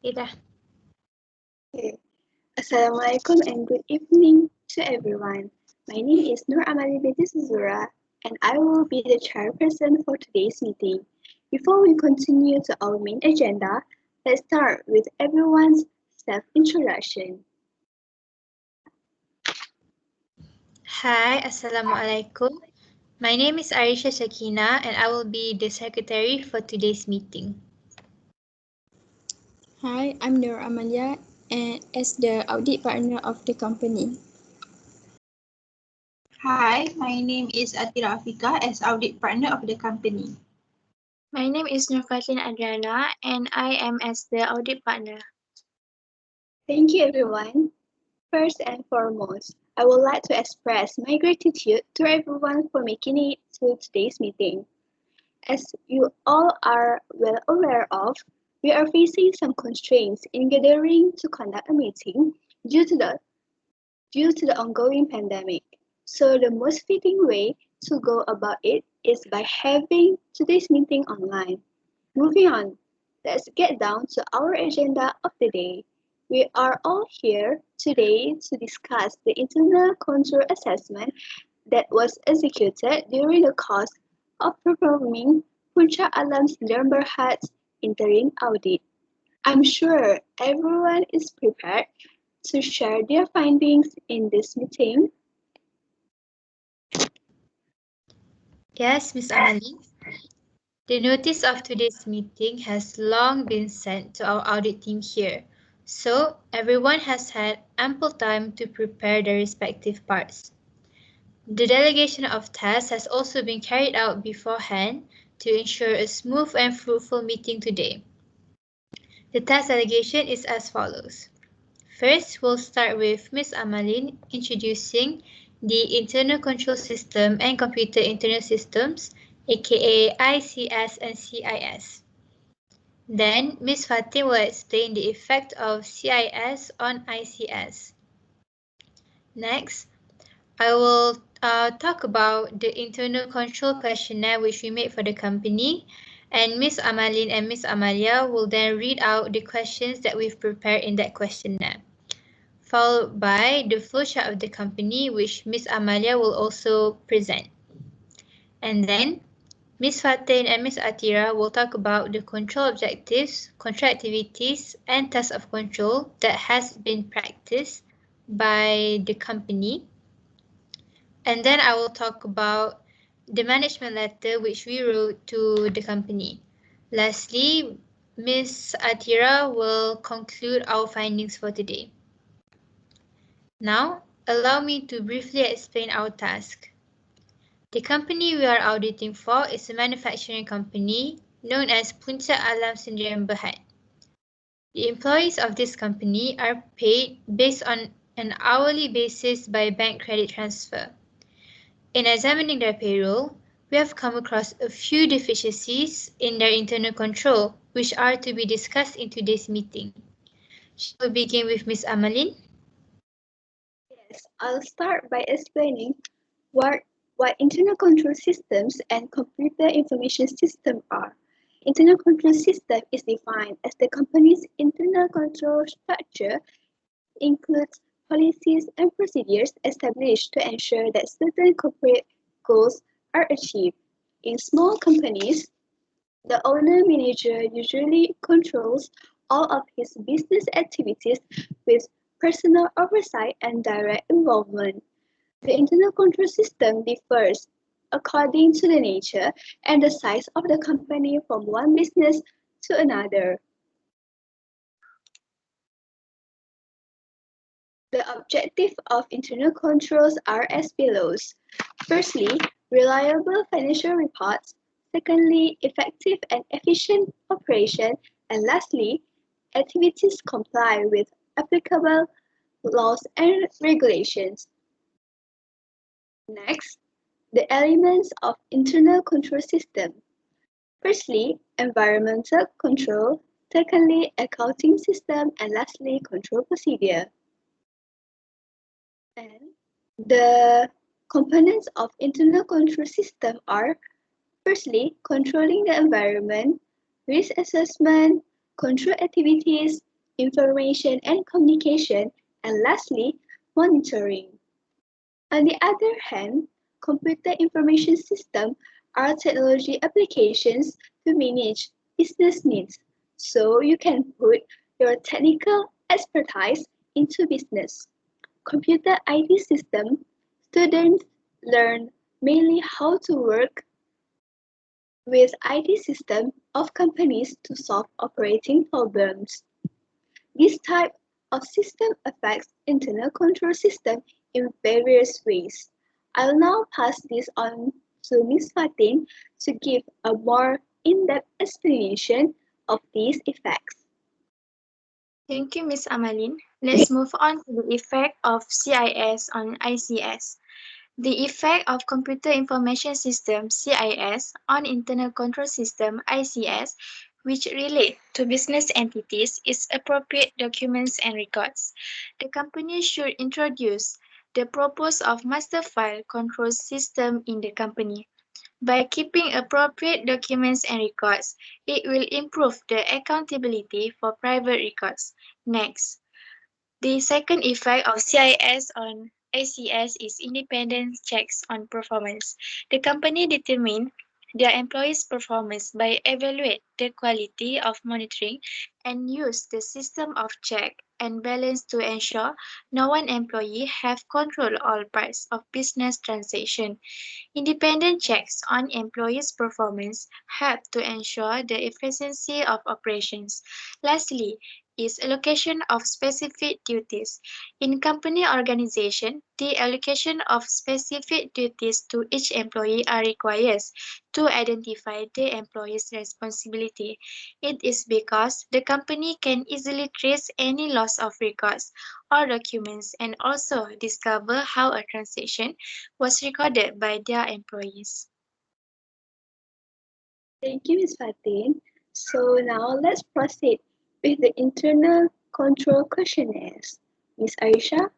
Ida. Okay. Assalamualaikum and good evening to everyone. My name is binti SUZURA and I will be the chairperson for today's meeting. Before we continue to our main agenda, let's start with everyone's self-introduction. Hi, Assalamualaikum. My name is ARISYA SHAKINA and I will be the secretary for today's meeting. Hi, I'm AMALIA and as the audit partner of the company. Hi, my name is Athirah as audit partner of the company. My name is NURFATIN ADRIANA and I am as the audit partner. Thank you everyone. First and foremost, I would like to express my gratitude to everyone for making it to today's meeting. As you all are well aware of, we are facing some constraints in gathering to conduct a meeting due to the ongoing pandemic. So the most fitting way to go about it is by having today's meeting online. Moving on, let's get down to our agenda of the day. We are all here today to discuss the internal control assessment that was executed during the course of performing Puncak Alam Sembilan Berhad's interim audit. I'm sure everyone is prepared to share their findings in this meeting. Yes, Ms. AMALIN. The notice of today's meeting has long been sent to our audit team here, so everyone has had ample time to prepare their respective parts. The delegation of tasks has also been carried out beforehand to ensure a smooth and fruitful meeting today. The task delegation is as follows. First, we'll start with Ms. AMALIN introducing the Internal Control System and Computer Internal Systems, aka ICS and CIS. Then, Ms. Fatin will explain the effect of CIS on ICS. Next, I will talk about the internal control questionnaire which we made for the company, and Ms. AMALIN and Ms. AMALIA will then read out the questions that we've prepared in that questionnaire, followed by the flowchart of the company which Ms. AMALIA will also present. And then Ms. Fatin and Ms. Athirah will talk about the control objectives, control activities, and tasks of control that has been practiced by the company. And then I will talk about the management letter which we wrote to the company. Lastly, Ms. Athirah will conclude our findings for today. Now, allow me to briefly explain our task. The company we are auditing for is a manufacturing company known as Puncak Alam Sembilan Berhad. The employees of this company are paid based on an hourly basis by bank credit transfer. In examining their payroll, we have come across a few deficiencies in their internal control, which are to be discussed in today's meeting. Shall we begin with Ms. AMALIN? Yes, I'll start by explaining what internal control systems and computer information system are. Internal control system is defined as the company's internal control structure. It includes policies and procedures established to ensure that certain corporate goals are achieved. In small companies, the owner-manager usually controls all of his business activities with personal oversight and direct involvement. The internal control system differs according to the nature and the size of the company from one business to another. The objective of internal controls are as follows. Firstly, reliable financial reports. Secondly, effective and efficient operation. And lastly, activities comply with applicable laws and regulations. Next, the elements of internal control system. Firstly, environmental control. Secondly, accounting system. And lastly, control procedure. And the components of internal control system are, firstly, controlling the environment, risk assessment, control activities, information and communication, and lastly, monitoring. On the other hand, computer information systems are technology applications to manage business needs, so you can put your technical expertise into business. Computer IT system students learn mainly how to work with IT systems of companies to solve operating problems. This type of system affects internal control system in various ways. I'll now pass this on to Ms. Fatin to give a more in-depth explanation of these effects. Thank you, Ms. AMALIN. Let's move on to the effect of CIS on ICS. The effect of Computer Information System (CIS) on Internal Control System (ICS), which relate to business entities, is appropriate documents and records. The company should introduce the purpose of master file control system in the company. By keeping appropriate documents and records, it will improve the accountability for private records. Next, the second effect of CIS on ACS is independent checks on performance. The company determines their employees' performance by evaluate the quality of monitoring and use the system of check and balance to ensure no one employee have control all parts of business transaction. Independent checks on employees' performance help to ensure the efficiency of operations. Lastly, is allocation of specific duties. In company organization, the allocation of specific duties to each employee are required to identify the employee's responsibility. It is because the company can easily trace any loss of records or documents and also discover how a transaction was recorded by their employees. Thank you, Ms. Fatin. So now let's proceed with the internal control questionnaires. Ms. Arisha?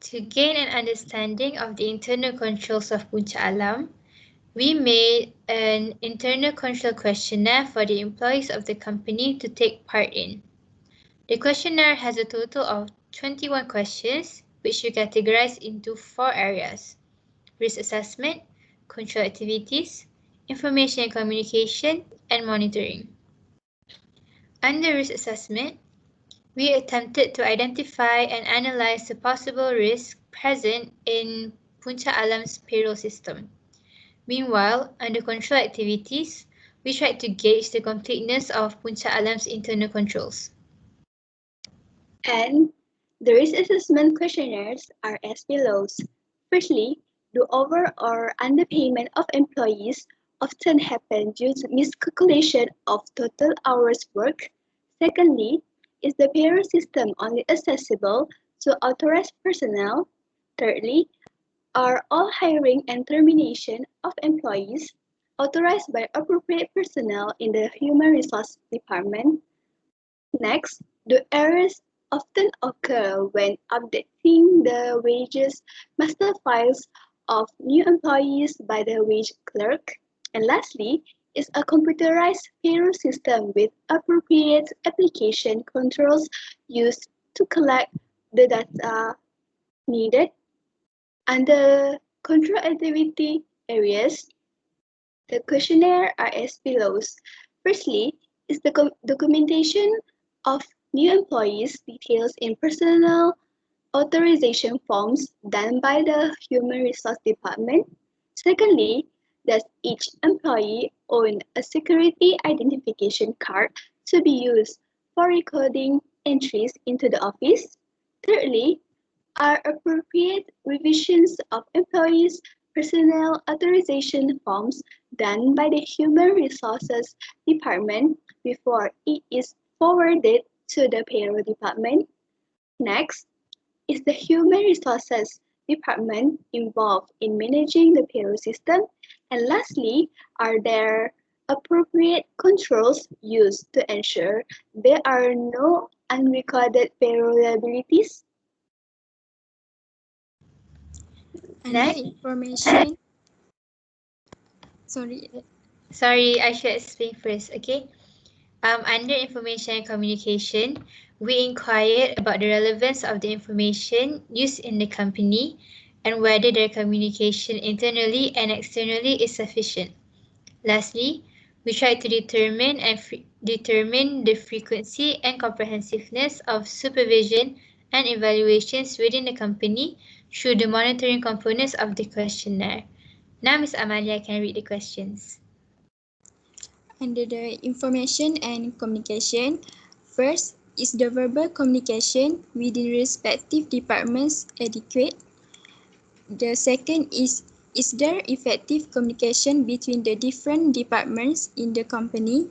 To gain an understanding of the internal controls of Punca Alam, we made an internal control questionnaire for the employees of the company to take part in. The questionnaire has a total of 21 questions, which we categorize into 4 areas: risk assessment, control activities, information and communication, and monitoring. Under risk assessment, we attempted to identify and analyze the possible risks present in Punca Alam's payroll system. Meanwhile, under control activities, we tried to gauge the completeness of Punca Alam's internal controls. And the risk assessment questionnaires are as follows. Firstly, do over or underpayment of employees often happen due to miscalculation of total hours worked? Secondly, is the payroll system only accessible to authorized personnel? Thirdly, are all hiring and termination of employees authorized by appropriate personnel in the Human Resource Department? Next, do errors often occur when updating the wages master files of new employees by the wage clerk? And lastly, is a computerized payroll system with appropriate application controls used to collect the data needed? Under control activity areas, the questionnaire are as follows. Firstly, is the documentation of new employees details in personnel authorization forms done by the Human Resource Department. Secondly, does each employee own a security identification card to be used for recording entries into the office? Thirdly, are appropriate revisions of employees' personnel authorization forms done by the Human Resources Department before it is forwarded to the Payroll Department? Next, is the Human Resources Department involved in managing the payroll system? And lastly, are there appropriate controls used to ensure there are no unrecorded payroll liabilities? Under Next. information, sorry, Sorry, I should explain first, okay? Under information and communication, we inquired about the relevance of the information used in the company and whether their communication internally and externally is sufficient. Lastly, we tried to determine the frequency and comprehensiveness of supervision and evaluations within the company through the monitoring components of the questionnaire. Now Ms. Amalia can read the questions. Under the information and communication, first, is the verbal communication within respective departments adequate? The second is there effective communication between the different departments in the company?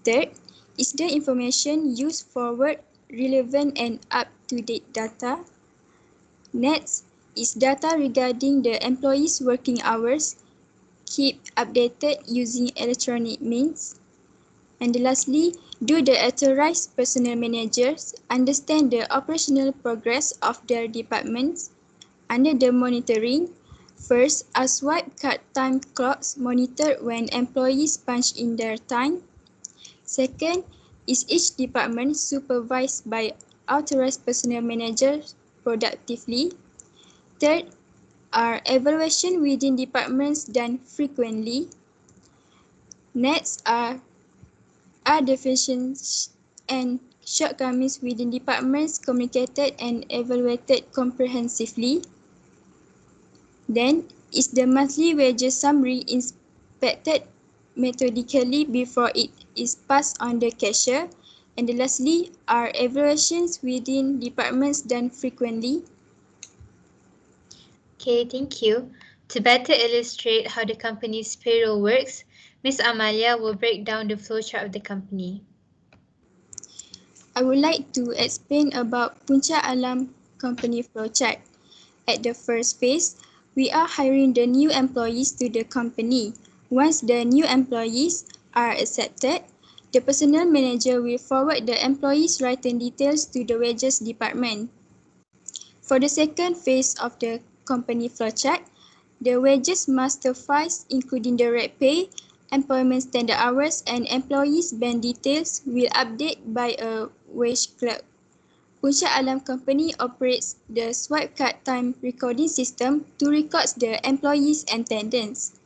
Third, is the information used forward relevant and up-to-date data? Next, is data regarding the employees' working hours keep updated using electronic means? And lastly, do the authorized personnel managers understand the operational progress of their departments? Under the monitoring, first, are swipe card time clocks monitored when employees punch in their time? Second, is each department supervised by authorized personnel managers productively? Third, are evaluation within departments done frequently? Next are deficiencies and shortcomings within departments communicated and evaluated comprehensively? Then, is the monthly wages summary inspected methodically before it is passed on the cashier? And lastly, are evaluations within departments done frequently? Okay, thank you. To better illustrate how the company's payroll works, Ms. Amalia will break down the flowchart of the company. I would like to explain about Puncak Alam company flowchart. At the first phase, we are hiring the new employees to the company. Once the new employees are accepted, the personnel manager will forward the employees' written details to the wages department. For the second phase of the company flowchart, the wages master files, including the rate pay, employment standard hours, and employees' band details, will update by a wage clerk. Puncak Alam Company operates the swipe card time recording system to record the employees' attendance.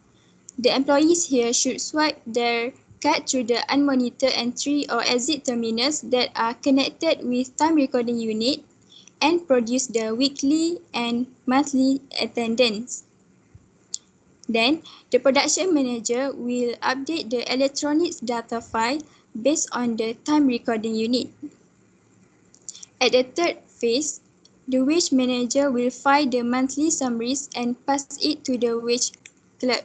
The employees here should swipe their card through the unmonitored entry or exit terminals that are connected with time recording unit and produce the weekly and monthly attendance. Then, the production manager will update the electronic data file based on the time recording unit. At the third phase, the wage manager will file the monthly summaries and pass it to the wage clerk.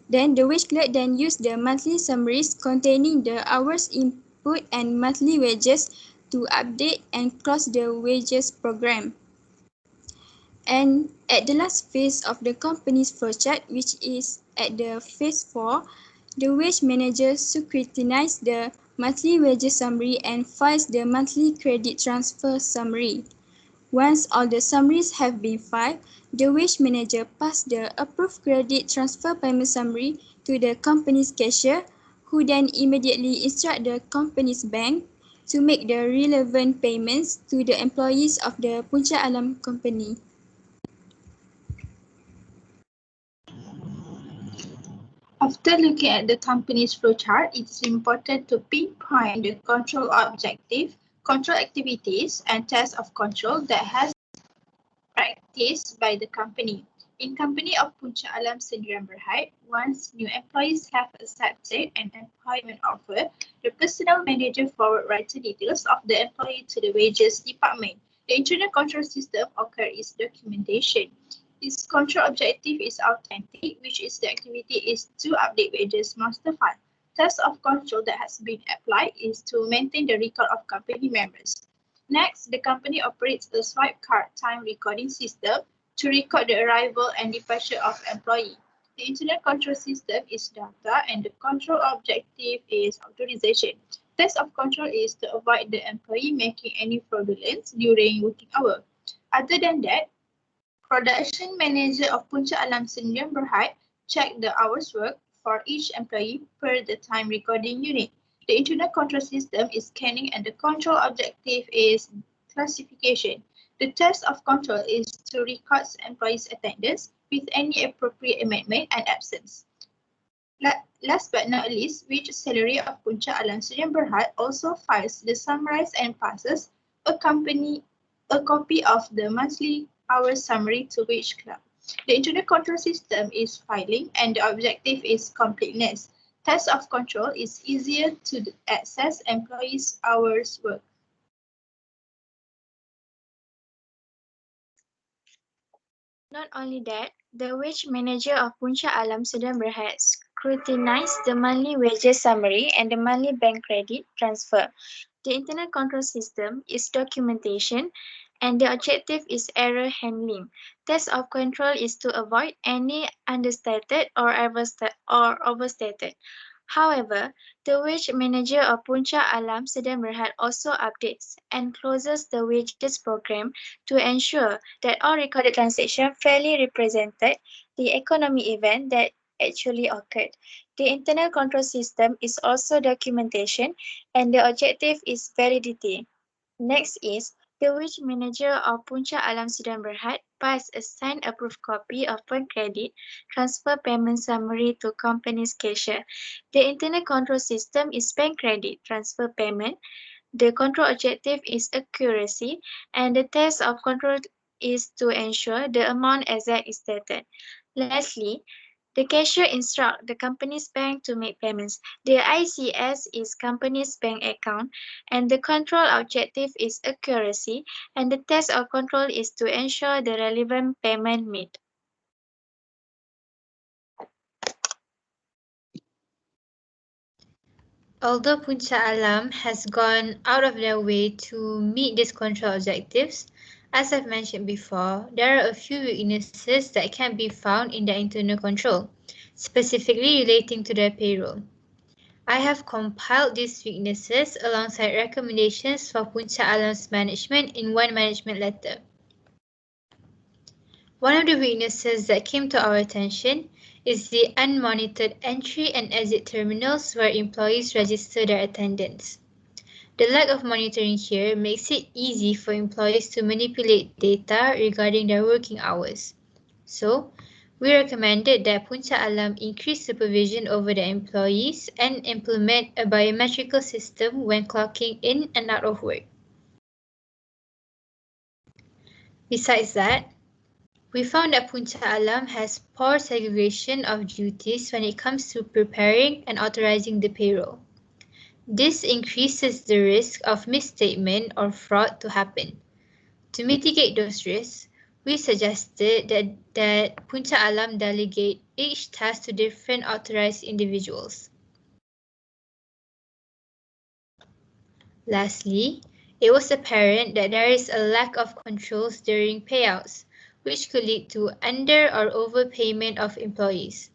Then the wage clerk then use the monthly summaries containing the hours input and monthly wages to update and close the wages program. And at the last phase of the company's flowchart, which is at the phase 4, the wage manager scrutinizes the monthly wages summary and files the monthly credit transfer summary. Once all the summaries have been filed, the wage manager passes the approved credit transfer payment summary to the company's cashier, who then immediately instructs the company's bank to make the relevant payments to the employees of the Puncak Alam company. After looking at the company's flowchart, it is important to pinpoint the control objective, control activities, and tests of control that has practiced by the company. In company of Puncak Alam Sdn Bhd, once new employees have accepted an employment offer, the personnel manager forward written details of the employee to the wages department. The internal control system occurs documentation. Its control objective is authentic, which is the activity is to update wages master file. Test of control that has been applied is to maintain the record of company members. Next, the company operates a swipe card time recording system to record the arrival and departure of employee. The internal control system is data and the control objective is authorization. Test of control is to avoid the employee making any fraudulence during working hour. Other than that, production manager of Puncak Alam Sdn Bhd check the hours worked for each employee per the time recording unit. The internal control system is scanning and the control objective is classification. The task of control is to record employees' attendance with any appropriate amendment and absence. Last but not least, wage salary of Puncak Alam Student Berhad also files the summarized and passes a copy of the monthly hours summary to wage club. The internal control system is filing and the objective is completeness. Task of control is easier to access employees' hours work. Not only that, the wage manager of Puncak Alam Student Berhad scrutinized the monthly wages summary and the monthly bank credit transfer. The internal control system is documentation and the objective is error handling. Task of control is to avoid any understated or overstated. However, the wage manager of Puncak Alam Student Berhad also updates and closes the wages program to ensure that all recorded transactions fairly represented the economic event that actually occurred. The internal control system is also documentation and the objective is validity. Next is the wage manager of Puncak Alam Student Berhad pass a signed approved copy of bank credit transfer payment summary to company's cashier. The internal control system is bank credit transfer payment. The control objective is accuracy and the task of control is to ensure the amount exact is stated. Lastly, the cashier instructs the company's bank to make payments. The ICS is company's bank account and the control objective is accuracy and the task of control is to ensure the relevant payment made. Although Puncak Alam has gone out of their way to meet these control objectives, as I've mentioned before, there are a few weaknesses that can be found in their internal control, specifically relating to their payroll. I have compiled these weaknesses alongside recommendations for Puncak Alam's management in one management letter. One of the weaknesses that came to our attention is the unmonitored entry and exit terminals where employees register their attendance. The lack of monitoring here makes it easy for employees to manipulate data regarding their working hours. So, we recommended that Puncak Alam increase supervision over their employees and implement a biometrical system when clocking in and out of work. Besides that, we found that Puncak Alam has poor segregation of duties when it comes to preparing and authorizing the payroll. This increases the risk of misstatement or fraud to happen. To mitigate those risks, we suggested that Puncak Alam delegate each task to different authorized individuals. Lastly, it was apparent that there is a lack of controls during payouts, which could lead to under or overpayment of employees.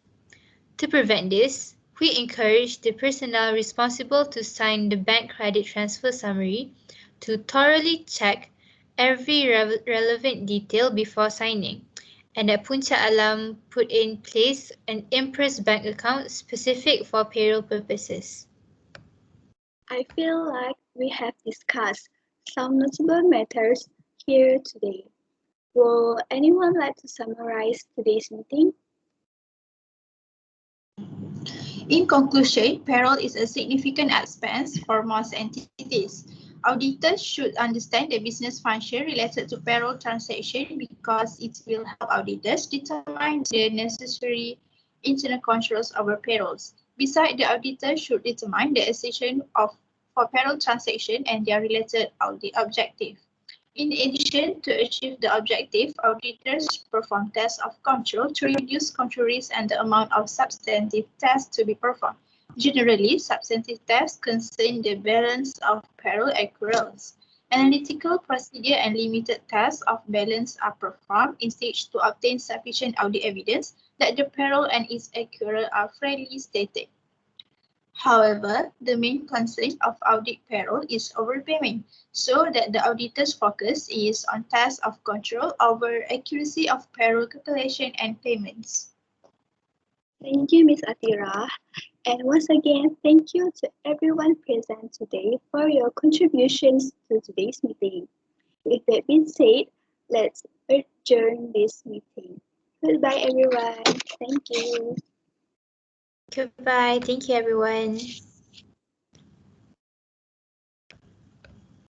To prevent this, we encourage the personnel responsible to sign the bank credit transfer summary to thoroughly check every relevant detail before signing, and that Puncak Alam put in place an Empress bank account specific for payroll purposes. I feel like we have discussed some notable matters here today. Will anyone like to summarize today's meeting? In conclusion, payroll is a significant expense for most entities. Auditors should understand the business function related to payroll transaction because it will help auditors determine the necessary internal controls over payrolls. Besides, the auditor should determine the execution for payroll transaction and their related audit objective. In addition, to achieve the objective, auditors perform tests of control to reduce control risk and the amount of substantive tests to be performed. Generally, substantive tests concern the balance of payroll accruals. Analytical procedure and limited tests of balance are performed in stage to obtain sufficient audit evidence that the payroll and its accrual are fairly stated. However, the main concern of audit payroll is overpayment, so that the auditor's focus is on tasks of control over accuracy of payroll calculation and payments. Thank you, Ms. Athirah. And once again, thank you to everyone present today for your contributions to today's meeting. With that being said, let's adjourn this meeting. Goodbye, everyone. Thank you. Goodbye. Thank you, everyone.